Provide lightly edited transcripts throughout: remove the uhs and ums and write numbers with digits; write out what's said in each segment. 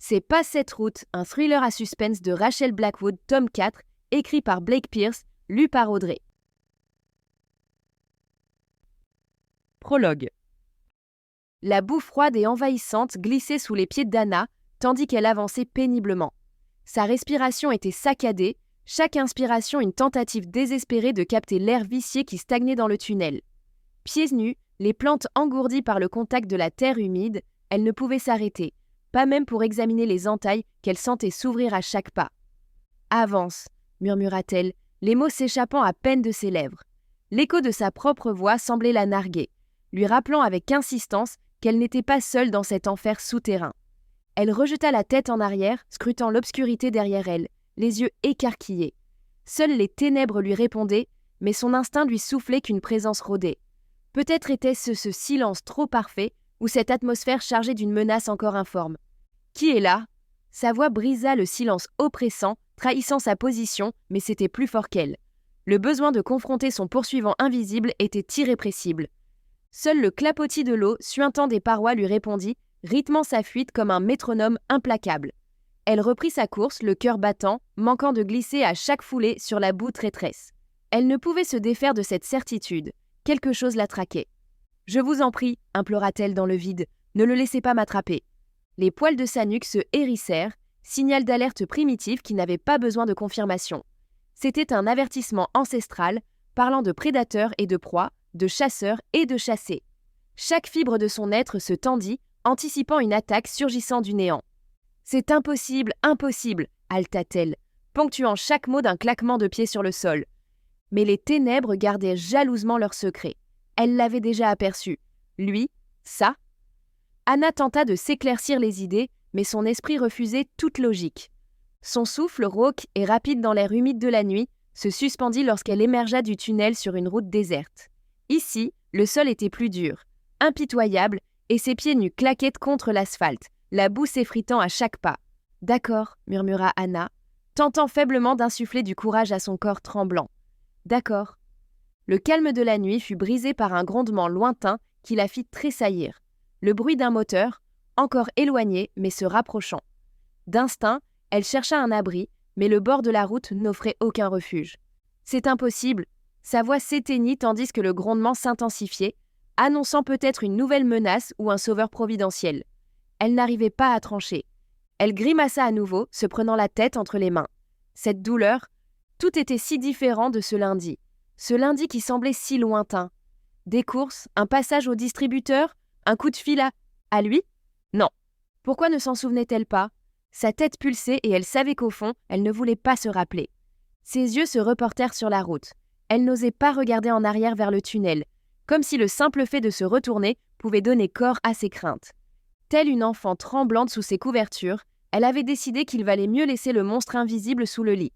C'est Pas cette route, un thriller à suspense de Rachel Blackwood, tome 4, écrit par Blake Pierce, lu par Audrey. Prologue. La boue froide et envahissante glissait sous les pieds d'Anna, tandis qu'elle avançait péniblement. Sa respiration était saccadée, chaque inspiration une tentative désespérée de capter l'air vicié qui stagnait dans le tunnel. Pieds nus, les plantes engourdies par le contact de la terre humide, elle ne pouvait s'arrêter, pas même pour examiner les entailles qu'elle sentait s'ouvrir à chaque pas. « Avance », murmura-t-elle, les mots s'échappant à peine de ses lèvres. L'écho de sa propre voix semblait la narguer, lui rappelant avec insistance qu'elle n'était pas seule dans cet enfer souterrain. Elle rejeta la tête en arrière, scrutant l'obscurité derrière elle, les yeux écarquillés. Seules les ténèbres lui répondaient, mais son instinct lui soufflait qu'une présence rôdait. Peut-être était-ce ce silence trop parfait ou cette atmosphère chargée d'une menace encore informe. « Qui est là ?» Sa voix brisa le silence oppressant, trahissant sa position, mais c'était plus fort qu'elle. Le besoin de confronter son poursuivant invisible était irrépressible. Seul le clapotis de l'eau, suintant des parois, lui répondit, rythmant sa fuite comme un métronome implacable. Elle reprit sa course, le cœur battant, manquant de glisser à chaque foulée sur la boue traîtresse. Elle ne pouvait se défaire de cette certitude. Quelque chose la traquait. « Je vous en prie », implora-t-elle dans le vide, « ne le laissez pas m'attraper. » Les poils de sa nuque se hérissèrent, signal d'alerte primitif qui n'avait pas besoin de confirmation. C'était un avertissement ancestral, parlant de prédateurs et de proies, de chasseurs et de chassés. Chaque fibre de son être se tendit, anticipant une attaque surgissant du néant. « C'est impossible, impossible !» haleta-t-elle, ponctuant chaque mot d'un claquement de pied sur le sol. Mais les ténèbres gardaient jalousement leur secret. Elle l'avait déjà aperçu. Lui, ça. Anna tenta de s'éclaircir les idées, mais son esprit refusait toute logique. Son souffle rauque et rapide dans l'air humide de la nuit se suspendit lorsqu'elle émergea du tunnel sur une route déserte. Ici, le sol était plus dur, impitoyable, et ses pieds nus claquaient contre l'asphalte, la boue s'effritant à chaque pas. « D'accord », murmura Anna, tentant faiblement d'insuffler du courage à son corps tremblant. « D'accord. » Le calme de la nuit fut brisé par un grondement lointain qui la fit tressaillir. Le bruit d'un moteur, encore éloigné mais se rapprochant. D'instinct, elle chercha un abri, mais le bord de la route n'offrait aucun refuge. « C'est impossible !» Sa voix s'éteignit tandis que le grondement s'intensifiait, annonçant peut-être une nouvelle menace ou un sauveur providentiel. Elle n'arrivait pas à trancher. Elle grimaça à nouveau, se prenant la tête entre les mains. Cette douleur, tout était si différent de ce lundi. Ce lundi qui semblait si lointain. Des courses, un passage au distributeur, un coup de fil à lui ? Non. Pourquoi ne s'en souvenait-elle pas ? Sa tête pulsait et elle savait qu'au fond, elle ne voulait pas se rappeler. Ses yeux se reportèrent sur la route. Elle n'osait pas regarder en arrière vers le tunnel, comme si le simple fait de se retourner pouvait donner corps à ses craintes. Telle une enfant tremblante sous ses couvertures, elle avait décidé qu'il valait mieux laisser le monstre invisible sous le lit.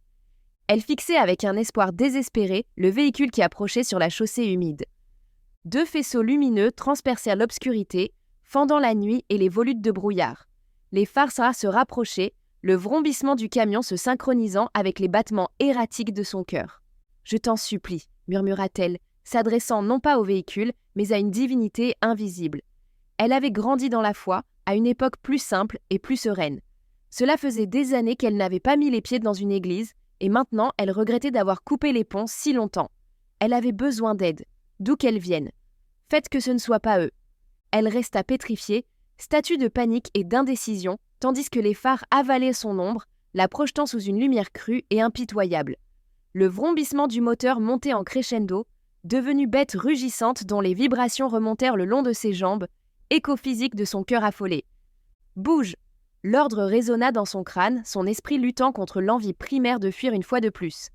Elle fixait avec un espoir désespéré le véhicule qui approchait sur la chaussée humide. Deux faisceaux lumineux transpercèrent l'obscurité, fendant la nuit et les volutes de brouillard. Les phares se rapprochaient, le vrombissement du camion se synchronisant avec les battements erratiques de son cœur. « Je t'en supplie », murmura-t-elle, s'adressant non pas au véhicule, mais à une divinité invisible. Elle avait grandi dans la foi, à une époque plus simple et plus sereine. Cela faisait des années qu'elle n'avait pas mis les pieds dans une église, et maintenant elle regrettait d'avoir coupé les ponts si longtemps. Elle avait besoin d'aide, d'où qu'elle vienne. Faites que ce ne soit pas eux. Elle resta pétrifiée, statue de panique et d'indécision, tandis que les phares avalaient son ombre, la projetant sous une lumière crue et impitoyable. Le vrombissement du moteur montait en crescendo, devenue bête rugissante dont les vibrations remontèrent le long de ses jambes, écho physique de son cœur affolé. « Bouge !» L'ordre résonna dans son crâne, son esprit luttant contre l'envie primaire de fuir une fois de plus.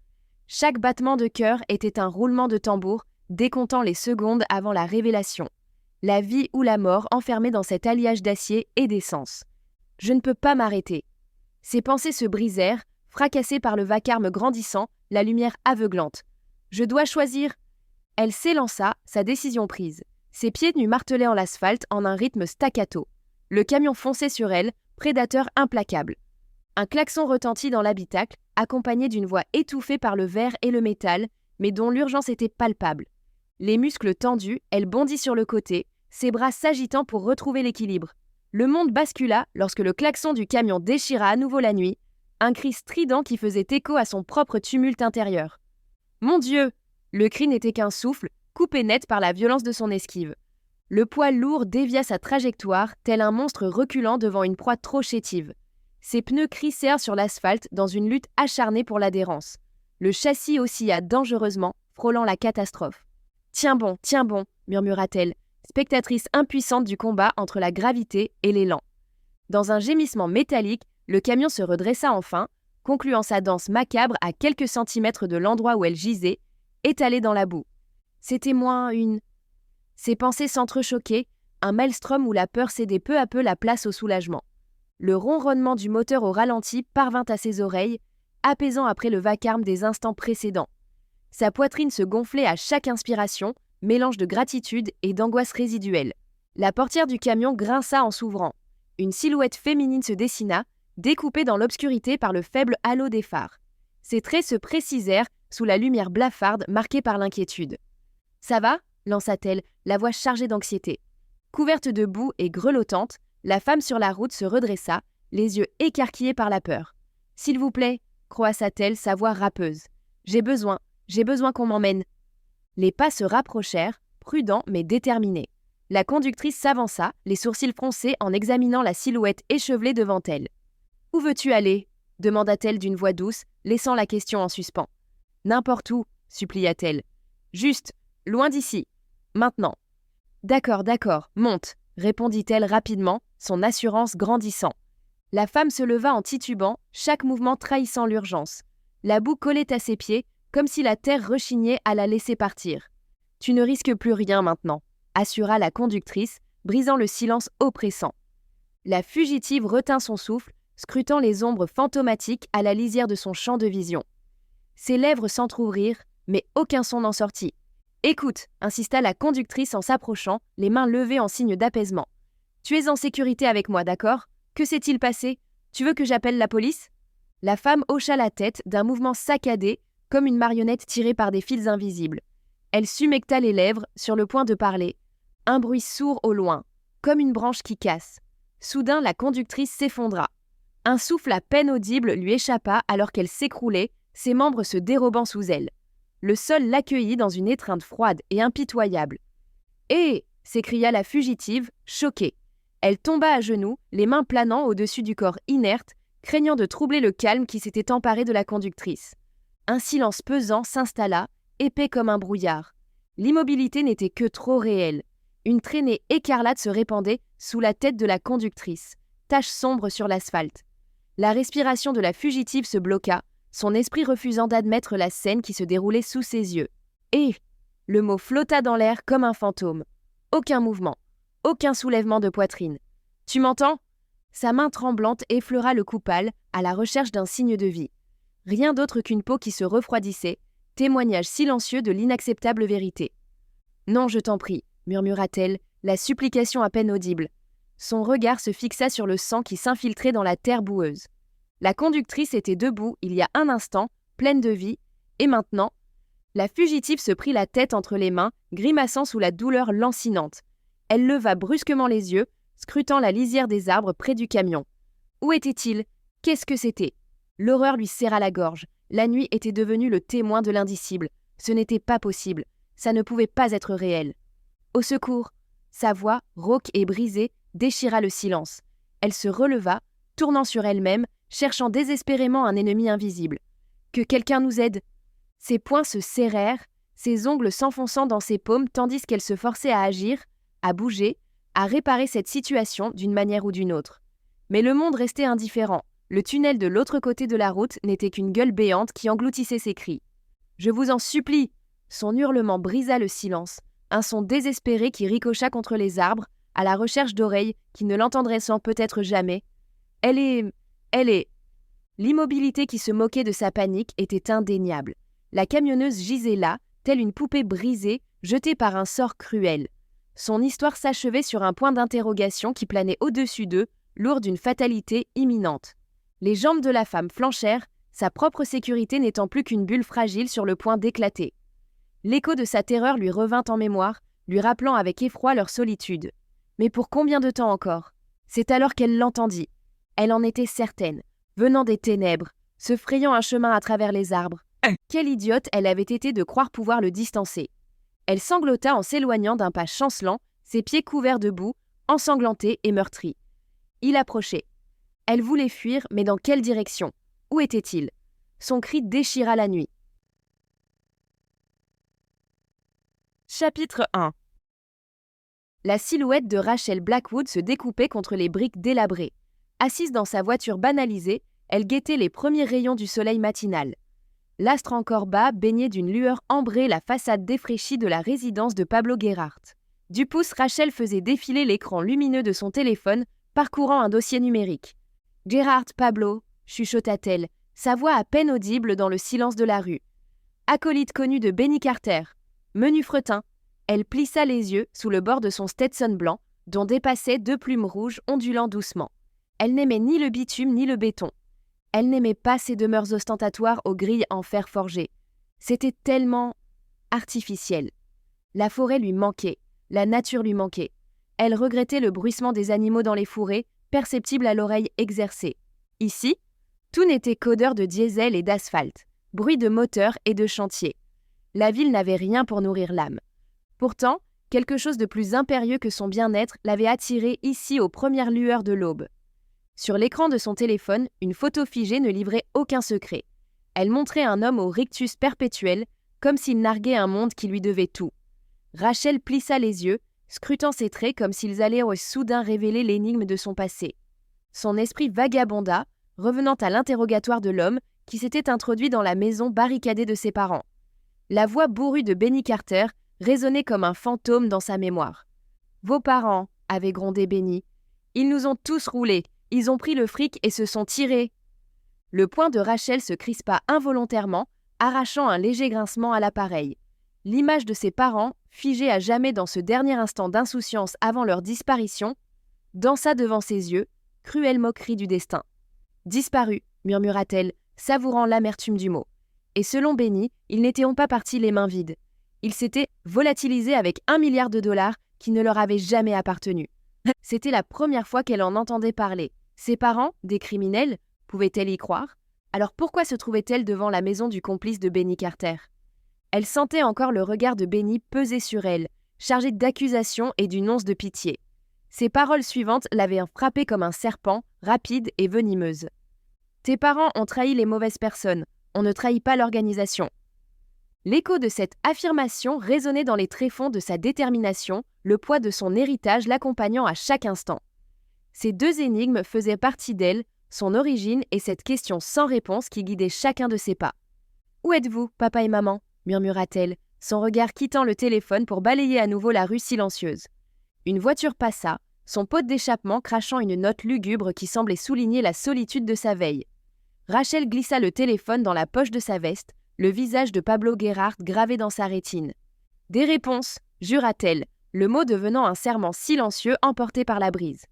Chaque battement de cœur était un roulement de tambour, décomptant les secondes avant la révélation. La vie ou la mort enfermée dans cet alliage d'acier et d'essence. « Je ne peux pas m'arrêter. » Ses pensées se brisèrent, fracassées par le vacarme grandissant, la lumière aveuglante. « Je dois choisir !» Elle s'élança, sa décision prise. Ses pieds nus martelaient en l'asphalte en un rythme staccato. Le camion fonçait sur elle, prédateur implacable. Un klaxon retentit dans l'habitacle, accompagné d'une voix étouffée par le verre et le métal, mais dont l'urgence était palpable. Les muscles tendus, elle bondit sur le côté, ses bras s'agitant pour retrouver l'équilibre. Le monde bascula lorsque le klaxon du camion déchira à nouveau la nuit, un cri strident qui faisait écho à son propre tumulte intérieur. Mon Dieu! Le cri n'était qu'un souffle, coupé net par la violence de son esquive. Le poids lourd dévia sa trajectoire, tel un monstre reculant devant une proie trop chétive. Ses pneus crissèrent sur l'asphalte dans une lutte acharnée pour l'adhérence. Le châssis oscilla dangereusement, frôlant la catastrophe. « Tiens bon, murmura-t-elle, spectatrice impuissante du combat entre la gravité et l'élan. Dans un gémissement métallique, le camion se redressa enfin, concluant sa danse macabre à quelques centimètres de l'endroit où elle gisait, étalée dans la boue. C'était moins une... Ses pensées s'entrechoquaient, un maelstrom où la peur cédait peu à peu la place au soulagement. Le ronronnement du moteur au ralenti parvint à ses oreilles, apaisant après le vacarme des instants précédents. Sa poitrine se gonflait à chaque inspiration, mélange de gratitude et d'angoisse résiduelle. La portière du camion grinça en s'ouvrant. Une silhouette féminine se dessina, découpée dans l'obscurité par le faible halo des phares. Ses traits se précisèrent sous la lumière blafarde marquée par l'inquiétude. « Ça va ?» lança-t-elle, la voix chargée d'anxiété. Couverte de boue et grelottante, la femme sur la route se redressa, les yeux écarquillés par la peur. « S'il vous plaît » croassa-t-elle, sa voix râpeuse. « J'ai besoin qu'on m'emmène. » Les pas se rapprochèrent, prudents mais déterminés. La conductrice s'avança, les sourcils froncés en examinant la silhouette échevelée devant elle. « Où veux-tu aller ?» demanda-t-elle d'une voix douce, laissant la question en suspens. « N'importe où, » supplia-t-elle. « Juste, loin d'ici. Maintenant. »« D'accord, monte, » répondit-elle rapidement, son assurance grandissant. La femme se leva en titubant, chaque mouvement trahissant l'urgence. La boue collait à ses pieds, comme si la terre rechignait à la laisser partir. « Tu ne risques plus rien maintenant, » assura la conductrice, brisant le silence oppressant. La fugitive retint son souffle, scrutant les ombres fantomatiques à la lisière de son champ de vision. Ses lèvres s'entr'ouvrirent, mais aucun son n'en sortit. « Écoute » insista la conductrice en s'approchant, les mains levées en signe d'apaisement. « Tu es en sécurité avec moi, d'accord ? Que s'est-il passé ? Tu veux que j'appelle la police ?» La femme hocha la tête d'un mouvement saccadé, comme une marionnette tirée par des fils invisibles. Elle s'humecta les lèvres, sur le point de parler. Un bruit sourd au loin, comme une branche qui casse. Soudain, la conductrice s'effondra. Un souffle à peine audible lui échappa alors qu'elle s'écroulait, ses membres se dérobant sous elle. Le sol l'accueillit dans une étreinte froide et impitoyable. « Hé !» s'écria la fugitive, choquée. Elle tomba à genoux, les mains planant au-dessus du corps inerte, craignant de troubler le calme qui s'était emparé de la conductrice. Un silence pesant s'installa, épais comme un brouillard. L'immobilité n'était que trop réelle. Une traînée écarlate se répandait sous la tête de la conductrice, tache sombre sur l'asphalte. La respiration de la fugitive se bloqua, son esprit refusant d'admettre la scène qui se déroulait sous ses yeux. Et le mot flotta dans l'air comme un fantôme. Aucun mouvement, aucun soulèvement de poitrine. « Tu m'entends ?» Sa main tremblante effleura le cou pâle à la recherche d'un signe de vie. Rien d'autre qu'une peau qui se refroidissait, témoignage silencieux de l'inacceptable vérité. « Non, je t'en prie » murmura-t-elle, la supplication à peine audible. Son regard se fixa sur le sang qui s'infiltrait dans la terre boueuse. La conductrice était debout il y a un instant, pleine de vie, et maintenant, la fugitive se prit la tête entre les mains, grimaçant sous la douleur lancinante. Elle leva brusquement les yeux, scrutant la lisière des arbres près du camion. Où était-il ? Qu'est-ce que c'était ? L'horreur lui serra la gorge. La nuit était devenue le témoin de l'indicible. Ce n'était pas possible. Ça ne pouvait pas être réel. Au secours ! Sa voix, rauque et brisée, déchira le silence. Elle se releva, tournant sur elle-même, cherchant désespérément un ennemi invisible. Que quelqu'un nous aide ! Ses poings se serrèrent, ses ongles s'enfonçant dans ses paumes tandis qu'elle se forçait à agir, à bouger, à réparer cette situation d'une manière ou d'une autre. Mais le monde restait indifférent. Le tunnel de l'autre côté de la route n'était qu'une gueule béante qui engloutissait ses cris. « Je vous en supplie !» Son hurlement brisa le silence, un son désespéré qui ricocha contre les arbres, à la recherche d'oreilles qui ne l'entendraient sans peut-être jamais. Elle est... L'immobilité qui se moquait de sa panique était indéniable. La camionneuse gisait là, telle une poupée brisée, jetée par un sort cruel. Son histoire s'achevait sur un point d'interrogation qui planait au-dessus d'eux, lourd d'une fatalité imminente. Les jambes de la femme flanchèrent, sa propre sécurité n'étant plus qu'une bulle fragile sur le point d'éclater. L'écho de sa terreur lui revint en mémoire, lui rappelant avec effroi leur solitude. Mais pour combien de temps encore ? C'est alors qu'elle l'entendit. Elle en était certaine, venant des ténèbres, se frayant un chemin à travers les arbres. Quelle idiote elle avait été de croire pouvoir le distancer. Elle sanglota en s'éloignant d'un pas chancelant, ses pieds couverts de boue, ensanglantés et meurtris. Il approchait. Elle voulait fuir, mais dans quelle direction? Où était-il? Son cri déchira la nuit. Chapitre 1. La silhouette de Rachel Blackwood se découpait contre les briques délabrées. Assise dans sa voiture banalisée, elle guettait les premiers rayons du soleil matinal. L'astre encore bas baignait d'une lueur ambrée la façade défraîchie de la résidence de Pablo Gerhardt. Du pouce, Rachel faisait défiler l'écran lumineux de son téléphone, parcourant un dossier numérique. « Gerhardt, Pablo », chuchota-t-elle, sa voix à peine audible dans le silence de la rue. Acolyte connu de Benny Carter. Menu fretin. Elle plissa les yeux sous le bord de son Stetson blanc, dont dépassaient 2 plumes rouges ondulant doucement. Elle n'aimait ni le bitume ni le béton. Elle n'aimait pas ces demeures ostentatoires aux grilles en fer forgé. C'était tellement artificiel. La forêt lui manquait, la nature lui manquait. Elle regrettait le bruissement des animaux dans les fourrés, perceptible à l'oreille exercée. Ici, tout n'était qu'odeur de diesel et d'asphalte, bruit de moteur et de chantier. La ville n'avait rien pour nourrir l'âme. Pourtant, quelque chose de plus impérieux que son bien-être l'avait attirée ici aux premières lueurs de l'aube. Sur l'écran de son téléphone, une photo figée ne livrait aucun secret. Elle montrait un homme au rictus perpétuel, comme s'il narguait un monde qui lui devait tout. Rachel plissa les yeux, scrutant ses traits comme s'ils allaient soudain révéler l'énigme de son passé. Son esprit vagabonda, revenant à l'interrogatoire de l'homme qui s'était introduit dans la maison barricadée de ses parents. La voix bourrue de Benny Carter résonnait comme un fantôme dans sa mémoire. « Vos parents, » avait grondé Benny. « Ils nous ont tous roulés. Ils ont pris le fric et se sont tirés. » Le poing de Rachel se crispa involontairement, arrachant un léger grincement à l'appareil. L'image de ses parents, figée à jamais dans ce dernier instant d'insouciance avant leur disparition, dansa devant ses yeux, cruelle moquerie du destin. « Disparu », murmura-t-elle, savourant l'amertume du mot. Et selon Benny, ils n'étaient pas partis les mains vides. Ils s'étaient volatilisés avec $1 milliard qui ne leur avait jamais appartenu. C'était la première fois qu'elle en entendait parler. Ses parents, des criminels, pouvait-elle y croire? Alors pourquoi se trouvait-elle devant la maison du complice de Benny Carter? Elle sentait encore le regard de Benny peser sur elle, chargé d'accusations et d'une once de pitié. Ses paroles suivantes l'avaient frappée comme un serpent, rapide et venimeuse. « Tes parents ont trahi les mauvaises personnes, on ne trahit pas l'organisation. » L'écho de cette affirmation résonnait dans les tréfonds de sa détermination, le poids de son héritage l'accompagnant à chaque instant. Ces 2 énigmes faisaient partie d'elle, son origine et cette question sans réponse qui guidait chacun de ses pas. « Où êtes-vous, papa et maman ?» murmura-t-elle, son regard quittant le téléphone pour balayer à nouveau la rue silencieuse. Une voiture passa, son pot d'échappement crachant une note lugubre qui semblait souligner la solitude de sa veille. Rachel glissa le téléphone dans la poche de sa veste, le visage de Pablo Gerhardt gravé dans sa rétine. « Des réponses !» jura-t-elle, le mot devenant un serment silencieux emporté par la brise.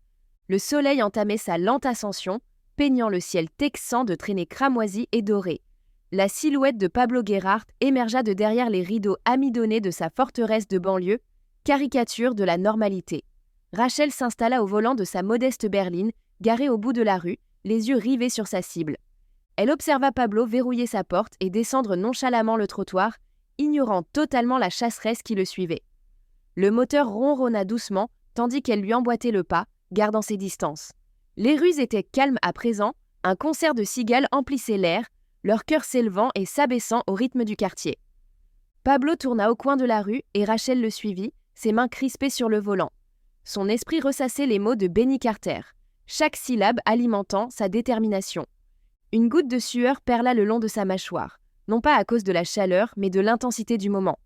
Le soleil entamait sa lente ascension, peignant le ciel texan de traînées cramoisies et dorées. La silhouette de Pablo Gerhardt émergea de derrière les rideaux amidonnés de sa forteresse de banlieue, caricature de la normalité. Rachel s'installa au volant de sa modeste berline, garée au bout de la rue, les yeux rivés sur sa cible. Elle observa Pablo verrouiller sa porte et descendre nonchalamment le trottoir, ignorant totalement la chasseresse qui le suivait. Le moteur ronronna doucement, tandis qu'elle lui emboîtait le pas, gardant ses distances. Les rues étaient calmes à présent, un concert de cigales emplissait l'air, leur cœur s'élevant et s'abaissant au rythme du quartier. Pablo tourna au coin de la rue et Rachel le suivit, ses mains crispées sur le volant. Son esprit ressassait les mots de Benny Carter, chaque syllabe alimentant sa détermination. Une goutte de sueur perla le long de sa mâchoire, non pas à cause de la chaleur, mais de l'intensité du moment.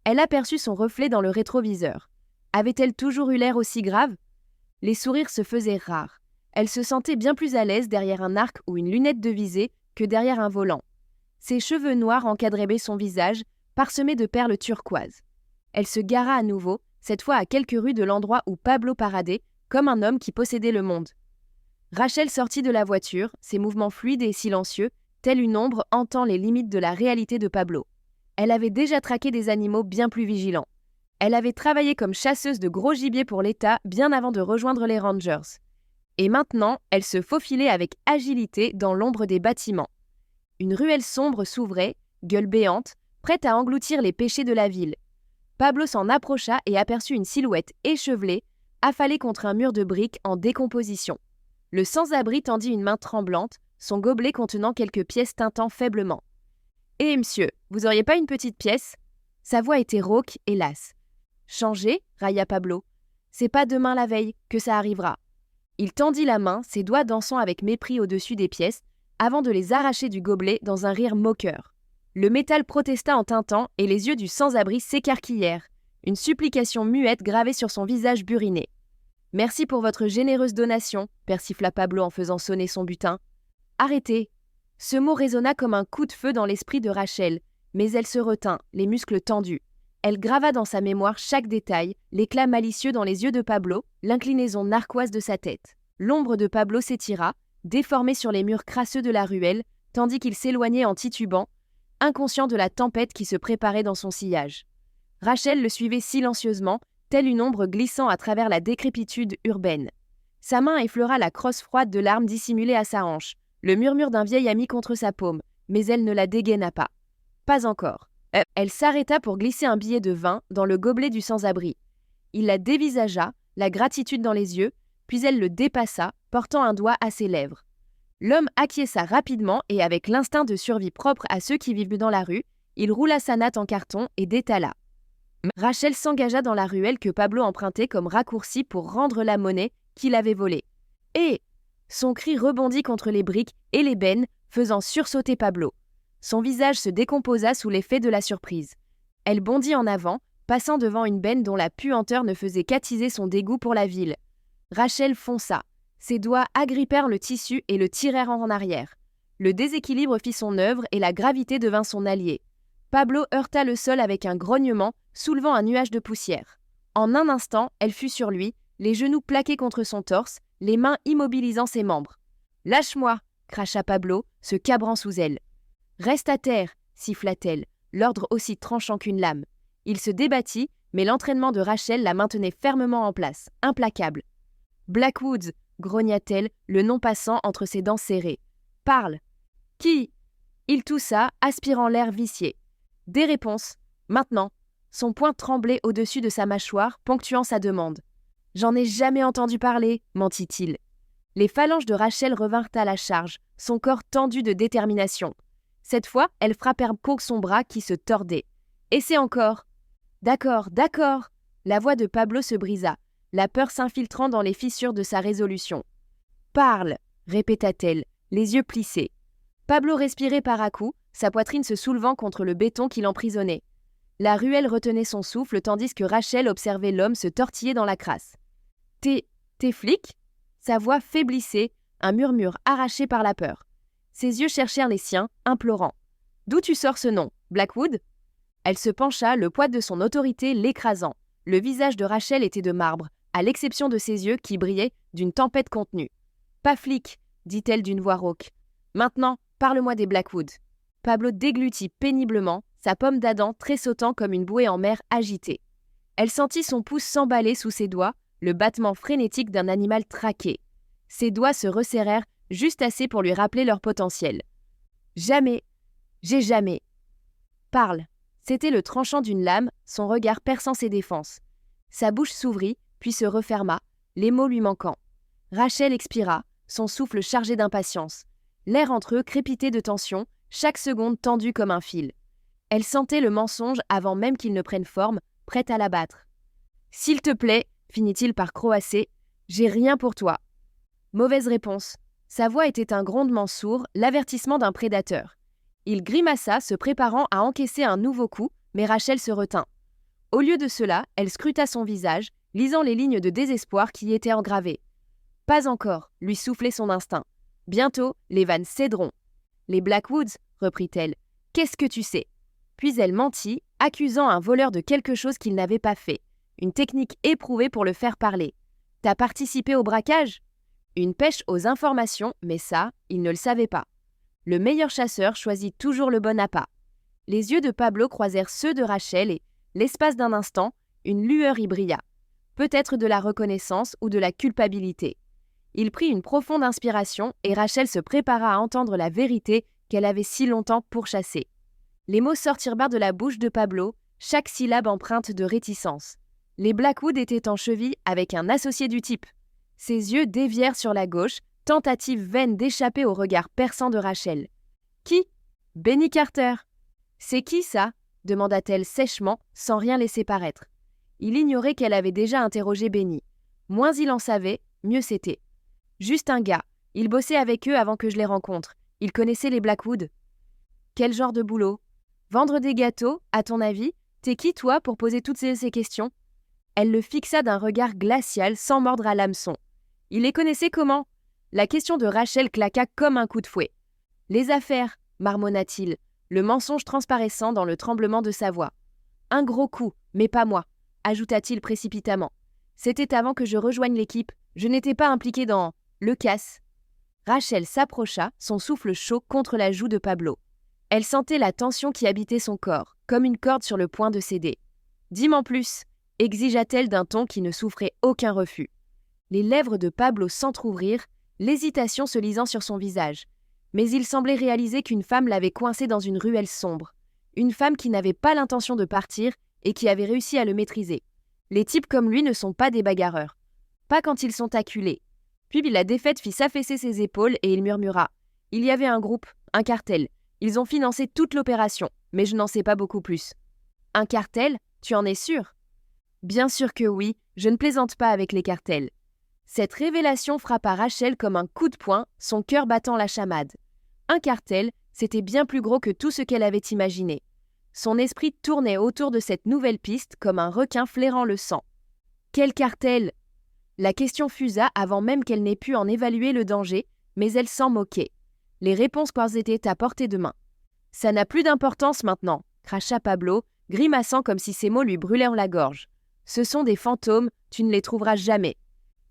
Elle aperçut son reflet dans le rétroviseur. Avait-elle toujours eu l'air aussi grave? Les sourires se faisaient rares. Elle se sentait bien plus à l'aise derrière un arc ou une lunette de visée que derrière un volant. Ses cheveux noirs encadraient son visage, parsemé de perles turquoises. Elle se gara à nouveau, cette fois à quelques rues de l'endroit où Pablo paradait, comme un homme qui possédait le monde. Rachel sortit de la voiture, ses mouvements fluides et silencieux, telle une ombre hantant les limites de la réalité de Pablo. Elle avait déjà traqué des animaux bien plus vigilants. Elle avait travaillé comme chasseuse de gros gibier pour l'État bien avant de rejoindre les Rangers. Et maintenant, elle se faufilait avec agilité dans l'ombre des bâtiments. Une ruelle sombre s'ouvrait, gueule béante, prête à engloutir les péchés de la ville. Pablo s'en approcha et aperçut une silhouette échevelée, affalée contre un mur de briques en décomposition. Le sans-abri tendit une main tremblante, son gobelet contenant quelques pièces tintant faiblement. « Eh, monsieur, vous auriez pas une petite pièce ?» Sa voix était rauque et lasse. « Changer ?» railla Pablo. « C'est pas demain la veille que ça arrivera. » Il tendit la main, ses doigts dansant avec mépris au-dessus des pièces, avant de les arracher du gobelet dans un rire moqueur. Le métal protesta en tintant et les yeux du sans-abri s'écarquillèrent, une supplication muette gravée sur son visage buriné. « Merci pour votre généreuse donation », persifla Pablo en faisant sonner son butin. « Arrêtez !» Ce mot résonna comme un coup de feu dans l'esprit de Rachel, mais elle se retint, les muscles tendus. Elle grava dans sa mémoire chaque détail, l'éclat malicieux dans les yeux de Pablo, l'inclinaison narquoise de sa tête. L'ombre de Pablo s'étira, déformée sur les murs crasseux de la ruelle, tandis qu'il s'éloignait en titubant, inconscient de la tempête qui se préparait dans son sillage. Rachel le suivait silencieusement, telle une ombre glissant à travers la décrépitude urbaine. Sa main effleura la crosse froide de l'arme dissimulée à sa hanche, le murmure d'un vieil ami contre sa paume, mais elle ne la dégaina pas. Pas encore. Elle s'arrêta pour glisser un billet de 20 dans le gobelet du sans-abri. Il la dévisagea, la gratitude dans les yeux, puis elle le dépassa, portant un doigt à ses lèvres. L'homme acquiesça rapidement et avec l'instinct de survie propre à ceux qui vivent dans la rue, il roula sa natte en carton et détala. Rachel s'engagea dans la ruelle que Pablo empruntait comme raccourci pour rendre la monnaie qu'il avait volée. Et son cri rebondit contre les briques et les bennes, faisant sursauter Pablo. Son visage se décomposa sous l'effet de la surprise. Elle bondit en avant, passant devant une benne dont la puanteur ne faisait qu'attiser son dégoût pour la ville. Rachel fonça. Ses doigts agrippèrent le tissu et le tirèrent en arrière. Le déséquilibre fit son œuvre et la gravité devint son allié. Pablo heurta le sol avec un grognement, soulevant un nuage de poussière. En un instant, elle fut sur lui, les genoux plaqués contre son torse, les mains immobilisant ses membres. « Lâche-moi !» cracha Pablo, se cabrant sous elle. « Reste à terre !» siffla-t-elle, l'ordre aussi tranchant qu'une lame. Il se débattit, mais l'entraînement de Rachel la maintenait fermement en place, implacable. « Blackwoods !» grogna-t-elle, le nom passant entre ses dents serrées. « Parle !» « Qui ?» Il toussa, aspirant l'air vicié. « Des réponses. Maintenant. » Son poing tremblait au-dessus de sa mâchoire, ponctuant sa demande. « J'en ai jamais entendu parler, » mentit-il. Les phalanges de Rachel revinrent à la charge, son corps tendu de détermination. Cette fois, elle frappèrent contre son bras qui se tordait. « Essaie encore. »« D'accord, d'accord. » La voix de Pablo se brisa, la peur s'infiltrant dans les fissures de sa résolution. « Parle !» répéta-t-elle, les yeux plissés. Pablo respirait par à-coups, sa poitrine se soulevant contre le béton qui l'emprisonnait. La ruelle retenait son souffle tandis que Rachel observait l'homme se tortiller dans la crasse. « T'es flic ?» Sa voix faiblissait, un murmure arraché par la peur. Ses yeux cherchèrent les siens, implorants. « D'où tu sors ce nom, Blackwood ?» Elle se pencha, le poids de son autorité l'écrasant. Le visage de Rachel était de marbre, à l'exception de ses yeux qui brillaient d'une tempête contenue. « Pas flic, » dit-elle d'une voix rauque. « Maintenant, parle-moi des Blackwood. » Pablo déglutit péniblement, sa pomme d'Adam tressautant comme une bouée en mer agitée. Elle sentit son pouce s'emballer sous ses doigts, le battement frénétique d'un animal traqué. Ses doigts se resserrèrent juste assez pour lui rappeler leur potentiel. « Jamais, j'ai jamais. »« Parle !» C'était le tranchant d'une lame, son regard perçant ses défenses. Sa bouche s'ouvrit, puis se referma, les mots lui manquant. Rachel expira, son souffle chargé d'impatience. L'air entre eux crépitait de tension, chaque seconde tendue comme un fil. Elle sentait le mensonge avant même qu'il ne prenne forme, prête à l'abattre. « S'il te plaît, » finit-il par croasser, « j'ai rien pour toi. » Mauvaise réponse. Sa voix était un grondement sourd, l'avertissement d'un prédateur. Il grimaça, se préparant à encaisser un nouveau coup, mais Rachel se retint. Au lieu de cela, elle scruta son visage, lisant les lignes de désespoir qui y étaient engravées. « Pas encore », lui soufflait son instinct. « Bientôt, les vannes céderont. »« Les Blackwoods », reprit-elle. « Qu'est-ce que tu sais ?» Puis elle mentit, accusant un voleur de quelque chose qu'il n'avait pas fait. Une technique éprouvée pour le faire parler. « T'as participé au braquage ?» Une pêche aux informations, mais ça, il ne le savait pas. Le meilleur chasseur choisit toujours le bon appât. Les yeux de Pablo croisèrent ceux de Rachel et, l'espace d'un instant, une lueur y brilla. Peut-être de la reconnaissance ou de la culpabilité. Il prit une profonde inspiration et Rachel se prépara à entendre la vérité qu'elle avait si longtemps pourchassée. Les mots sortirent de la bouche de Pablo, chaque syllabe empreinte de réticence. Les Blackwood étaient en cheville avec un associé du type. Ses yeux dévièrent sur la gauche, tentative vaine d'échapper au regard perçant de Rachel. « Qui ? Benny Carter. »« C'est qui ça ?» demanda-t-elle sèchement, sans rien laisser paraître. Il ignorait qu'elle avait déjà interrogé Benny. Moins il en savait, mieux c'était. « Juste un gars. Il bossait avec eux avant que je les rencontre. Il connaissait les Blackwood. »« Quel genre de boulot ? Vendre des gâteaux, à ton avis ? T'es qui, toi, pour poser toutes ces questions ?» Elle le fixa d'un regard glacial sans mordre à l'hameçon. Il les connaissait comment ? La question de Rachel claqua comme un coup de fouet. « Les affaires, marmonna-t-il, le mensonge transparaissant dans le tremblement de sa voix. « Un gros coup, mais pas moi, ajouta-t-il précipitamment. C'était avant que je rejoigne l'équipe, je n'étais pas impliqué dans le casse. » Rachel s'approcha, son souffle chaud contre la joue de Pablo. Elle sentait la tension qui habitait son corps, comme une corde sur le point de céder. « Dis-m'en plus !» exigea-t-elle d'un ton qui ne souffrait aucun refus. Les lèvres de Pablo s'entr'ouvrirent, l'hésitation se lisant sur son visage. Mais il semblait réaliser qu'une femme l'avait coincé dans une ruelle sombre. Une femme qui n'avait pas l'intention de partir et qui avait réussi à le maîtriser. Les types comme lui ne sont pas des bagarreurs. Pas quand ils sont acculés. Puis la défaite fit s'affaisser ses épaules et il murmura. Il y avait un groupe, un cartel. Ils ont financé toute l'opération, mais je n'en sais pas beaucoup plus. Un cartel ? Tu en es sûr ? Bien sûr que oui, je ne plaisante pas avec les cartels. Cette révélation frappa Rachel comme un coup de poing, son cœur battant la chamade. Un cartel, c'était bien plus gros que tout ce qu'elle avait imaginé. Son esprit tournait autour de cette nouvelle piste comme un requin flairant le sang. Quel cartel ? La question fusa avant même qu'elle n'ait pu en évaluer le danger, mais elle s'en moquait. Les réponses étaient à portée de main. « Ça n'a plus d'importance maintenant », cracha Pablo, grimaçant comme si ses mots lui brûlèrent la gorge. « Ce sont des fantômes, tu ne les trouveras jamais. »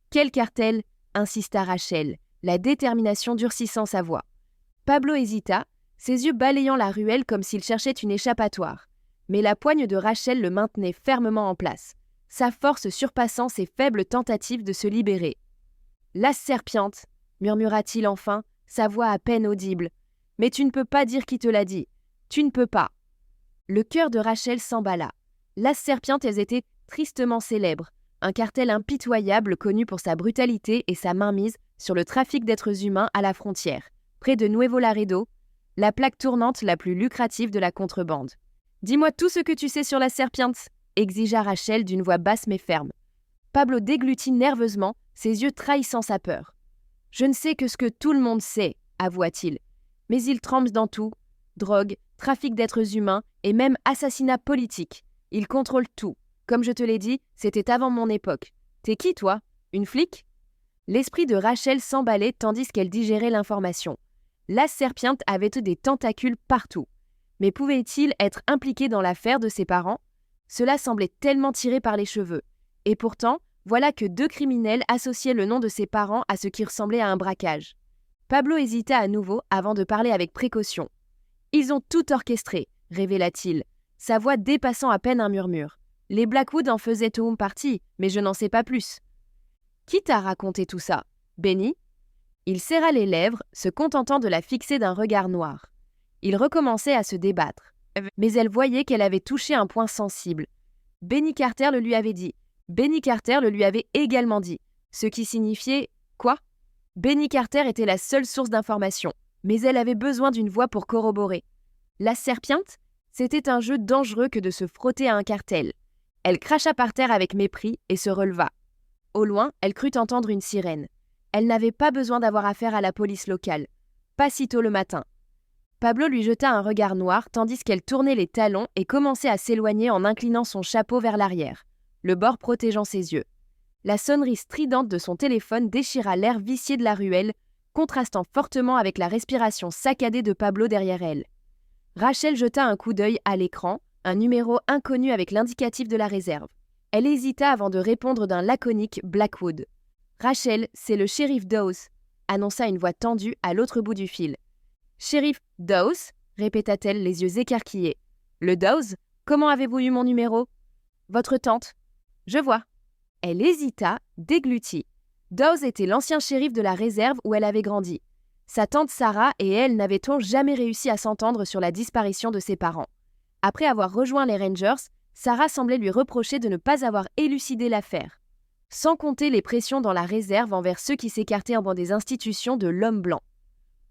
« Quel cartel ?» insista Rachel, la détermination durcissant sa voix. Pablo hésita, ses yeux balayant la ruelle comme s'il cherchait une échappatoire. Mais la poigne de Rachel le maintenait fermement en place, sa force surpassant ses faibles tentatives de se libérer. « La serpiente !» murmura-t-il enfin, sa voix à peine audible. « Mais tu ne peux pas dire qui te l'a dit. Tu ne peux pas. » Le cœur de Rachel s'emballa. Las serpientes étaient tristement célèbres. Un cartel impitoyable connu pour sa brutalité et sa mainmise sur le trafic d'êtres humains à la frontière, près de Nuevo Laredo, la plaque tournante la plus lucrative de la contrebande. « Dis-moi tout ce que tu sais sur la serpiente !» exigea Rachel d'une voix basse mais ferme. Pablo déglutit nerveusement, ses yeux trahissant sa peur. « Je ne sais que ce que tout le monde sait, avoua-t-il. Mais il trempe dans tout. Drogue, trafic d'êtres humains et même assassinat politique. Il contrôle tout. Comme je te l'ai dit, c'était avant mon époque. T'es qui, toi ? Une flic ? » L'esprit de Rachel s'emballait tandis qu'elle digérait l'information. La serpiente avait des tentacules partout. Mais pouvait-il être impliqué dans l'affaire de ses parents ? Cela semblait tellement tiré par les cheveux. Et pourtant, voilà que 2 criminels associaient le nom de ses parents à ce qui ressemblait à un braquage. Pablo hésita à nouveau avant de parler avec précaution. « Ils ont tout orchestré », révéla-t-il, sa voix dépassant à peine un murmure. Les Blackwood en faisaient partie, mais je n'en sais pas plus. « Qui t'a raconté tout ça ? Benny ?» Il serra les lèvres, se contentant de la fixer d'un regard noir. Il recommençait à se débattre. Mais elle voyait qu'elle avait touché un point sensible. Benny Carter le lui avait dit. Benny Carter le lui avait également dit. Ce qui signifiait… Quoi ? Benny Carter était la seule source d'information, mais elle avait besoin d'une voix pour corroborer. La serpiente ? C'était un jeu dangereux que de se frotter à un cartel. Elle cracha par terre avec mépris et se releva. Au loin, elle crut entendre une sirène. Elle n'avait pas besoin d'avoir affaire à la police locale. Pas si tôt le matin. Pablo lui jeta un regard noir tandis qu'elle tournait les talons et commençait à s'éloigner en inclinant son chapeau vers l'arrière, le bord protégeant ses yeux. La sonnerie stridente de son téléphone déchira l'air vicié de la ruelle, contrastant fortement avec la respiration saccadée de Pablo derrière elle. Rachel jeta un coup d'œil à l'écran, un numéro inconnu avec l'indicatif de la réserve. Elle hésita avant de répondre d'un laconique Blackwood. « Rachel, c'est le shérif Dawes », annonça une voix tendue à l'autre bout du fil. « Shérif Dawes ?» répéta-t-elle, les yeux écarquillés. « Le Dawes ? Comment avez-vous eu mon numéro ? » « Votre tante. »« Je vois. » Elle hésita, déglutit. Dawes était l'ancien shérif de la réserve où elle avait grandi. Sa tante Sarah et elle n'avaient-on jamais réussi à s'entendre sur la disparition de ses parents. Après avoir rejoint les Rangers, Sarah semblait lui reprocher de ne pas avoir élucidé l'affaire. Sans compter les pressions dans la réserve envers ceux qui s'écartaient en des institutions de l'homme blanc.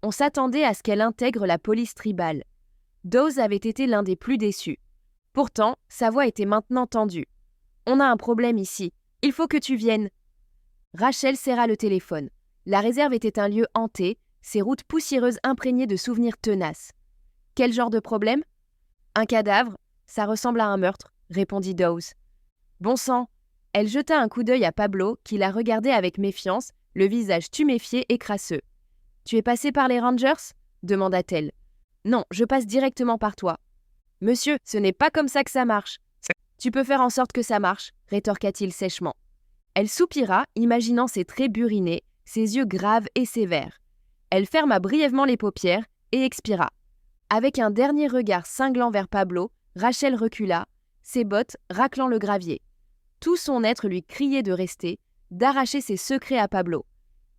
On s'attendait à ce qu'elle intègre la police tribale. Dawes avait été l'un des plus déçus. Pourtant, sa voix était maintenant tendue. « On a un problème ici. Il faut que tu viennes. » Rachel serra le téléphone. La réserve était un lieu hanté, ses routes poussiéreuses imprégnées de souvenirs tenaces. « Quel genre de problème ? » « Un cadavre. Ça ressemble à un meurtre, » répondit Dawes. « Bon sang !» Elle jeta un coup d'œil à Pablo, qui la regardait avec méfiance, le visage tuméfié et crasseux. « Tu es passé par les Rangers ?» demanda-t-elle. « Non, je passe directement par toi. »« Monsieur, ce n'est pas comme ça que ça marche. »« Tu peux faire en sorte que ça marche, » rétorqua-t-il sèchement. Elle soupira, imaginant ses traits burinés, ses yeux graves et sévères. Elle ferma brièvement les paupières et expira. Avec un dernier regard cinglant vers Pablo, Rachel recula, ses bottes raclant le gravier. Tout son être lui criait de rester, d'arracher ses secrets à Pablo.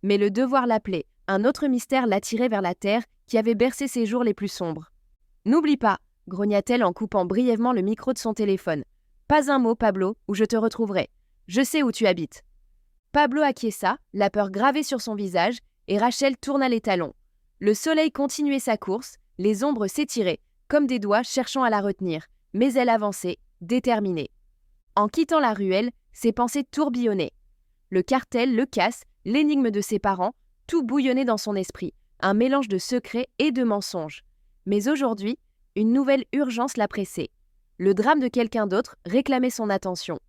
Mais le devoir l'appelait, un autre mystère l'attirait vers la terre qui avait bercé ses jours les plus sombres. « N'oublie pas !» grogna-t-elle en coupant brièvement le micro de son téléphone. « Pas un mot, Pablo, ou je te retrouverai. Je sais où tu habites. » Pablo acquiesça, la peur gravée sur son visage, et Rachel tourna les talons. Le soleil continuait sa course, les ombres s'étiraient, comme des doigts cherchant à la retenir, mais elle avançait, déterminée. En quittant la ruelle, ses pensées tourbillonnaient. Le cartel, le casse, l'énigme de ses parents, tout bouillonnait dans son esprit, un mélange de secrets et de mensonges. Mais aujourd'hui, une nouvelle urgence la pressait. Le drame de quelqu'un d'autre réclamait son attention.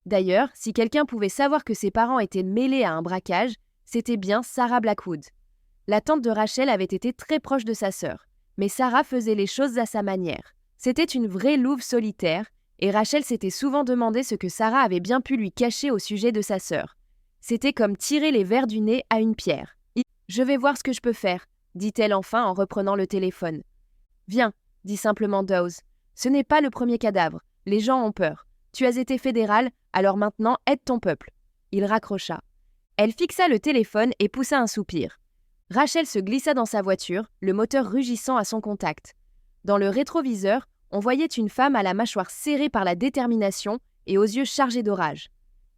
D'ailleurs, si quelqu'un pouvait savoir que ses parents étaient mêlés à un braquage, c'était bien Sarah Blackwood. La tante de Rachel avait été très proche de sa sœur, mais Sarah faisait les choses à sa manière. C'était une vraie louve solitaire, et Rachel s'était souvent demandé ce que Sarah avait bien pu lui cacher au sujet de sa sœur. C'était comme tirer les vers du nez à une pierre. « Je vais voir ce que je peux faire », dit-elle enfin en reprenant le téléphone. « Viens », dit simplement Dawes. « Ce n'est pas le premier cadavre. Les gens ont peur. Tu as été fédéral, alors maintenant aide ton peuple. » Il raccrocha. Elle fixa le téléphone et poussa un soupir. Rachel se glissa dans sa voiture, le moteur rugissant à son contact. Dans le rétroviseur, on voyait une femme à la mâchoire serrée par la détermination et aux yeux chargés d'orage.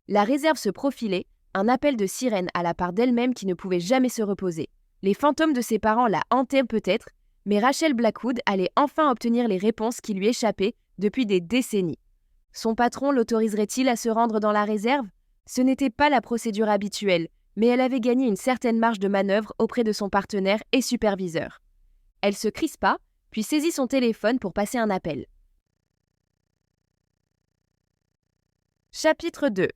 La réserve se profilait, un appel de sirène à la part d'elle-même qui ne pouvait jamais se reposer. Les fantômes de ses parents la hantaient peut-être, mais Rachel Blackwood allait enfin obtenir les réponses qui lui échappaient depuis des décennies. Son patron l'autoriserait-il à se rendre dans la réserve ? Ce n'était pas la procédure habituelle, mais elle avait gagné une certaine marge de manœuvre auprès de son partenaire et superviseur. Elle se crispa, puis saisit son téléphone pour passer un appel. Chapitre 2.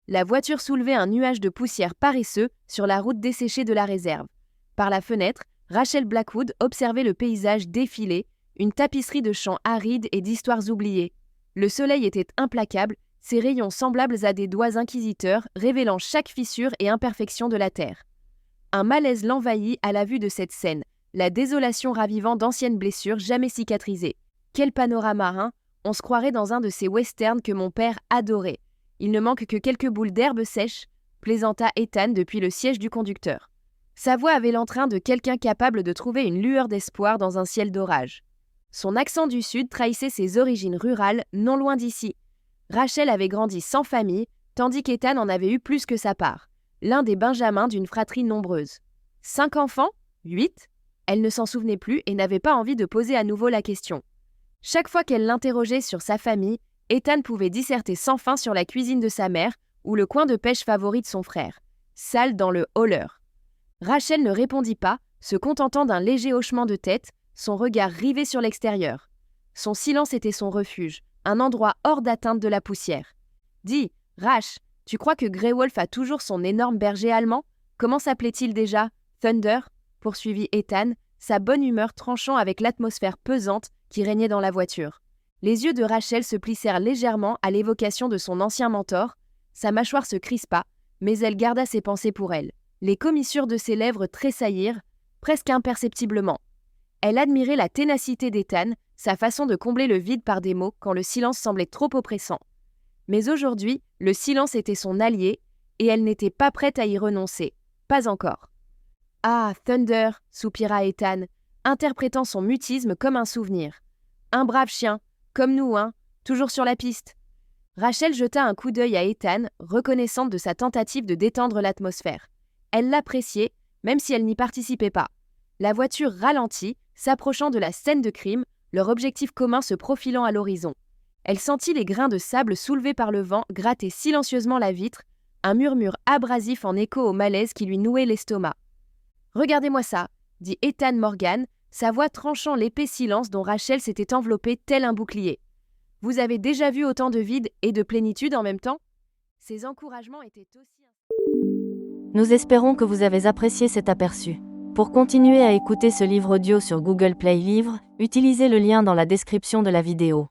La voiture soulevait un nuage de poussière paresseux sur la route desséchée de la réserve. Par la fenêtre, Rachel Blackwood observait le paysage défiler, une tapisserie de champs arides et d'histoires oubliées. Le soleil était implacable, ses rayons semblables à des doigts inquisiteurs révélant chaque fissure et imperfection de la terre. Un malaise l'envahit à la vue de cette scène, la désolation ravivant d'anciennes blessures jamais cicatrisées. Quel panorama, hein ? On se croirait dans un de ces westerns que mon père adorait. Il ne manque que quelques boules d'herbe sèche, plaisanta Ethan depuis le siège du conducteur. Sa voix avait l'entrain de quelqu'un capable de trouver une lueur d'espoir dans un ciel d'orage. Son accent du sud trahissait ses origines rurales, non loin d'ici. Rachel avait grandi sans famille, tandis qu'Ethan en avait eu plus que sa part, l'un des benjamins d'une fratrie nombreuse. 5 enfants ? 8 ? Elle ne s'en souvenait plus et n'avait pas envie de poser à nouveau la question. Chaque fois qu'elle l'interrogeait sur sa famille, Ethan pouvait disserter sans fin sur la cuisine de sa mère ou le coin de pêche favori de son frère, Sal dans le Holler. Rachel ne répondit pas, se contentant d'un léger hochement de tête, son regard rivé sur l'extérieur. Son silence était son refuge, un endroit hors d'atteinte de la poussière. « Dis, Rach, tu crois que Grey Wolf a toujours son énorme berger allemand ? Comment s'appelait-il déjà ? Thunder ?» poursuivit Ethan, sa bonne humeur tranchant avec l'atmosphère pesante qui régnait dans la voiture. Les yeux de Rachel se plissèrent légèrement à l'évocation de son ancien mentor, sa mâchoire se crispa, mais elle garda ses pensées pour elle. Les commissures de ses lèvres tressaillirent, presque imperceptiblement. Elle admirait la ténacité d'Ethan, sa façon de combler le vide par des mots quand le silence semblait trop oppressant. Mais aujourd'hui, le silence était son allié, et elle n'était pas prête à y renoncer. Pas encore. Ah, Thunder, soupira Ethan, interprétant son mutisme comme un souvenir. Un brave chien, comme nous, hein, toujours sur la piste. Rachel jeta un coup d'œil à Ethan, reconnaissante de sa tentative de détendre l'atmosphère. Elle l'appréciait, même si elle n'y participait pas. La voiture ralentit, s'approchant de la scène de crime, leur objectif commun se profilant à l'horizon. Elle sentit les grains de sable soulevés par le vent gratter silencieusement la vitre, un murmure abrasif en écho au malaise qui lui nouait l'estomac. « Regardez-moi ça !» dit Ethan Morgan, sa voix tranchant l'épais silence dont Rachel s'était enveloppée tel un bouclier. « Vous avez déjà vu autant de vide et de plénitude en même temps ?» Ces encouragements étaient aussi... Nous espérons que vous avez apprécié cet aperçu. Pour continuer à écouter ce livre audio sur Google Play Livres, utilisez le lien dans la description de la vidéo.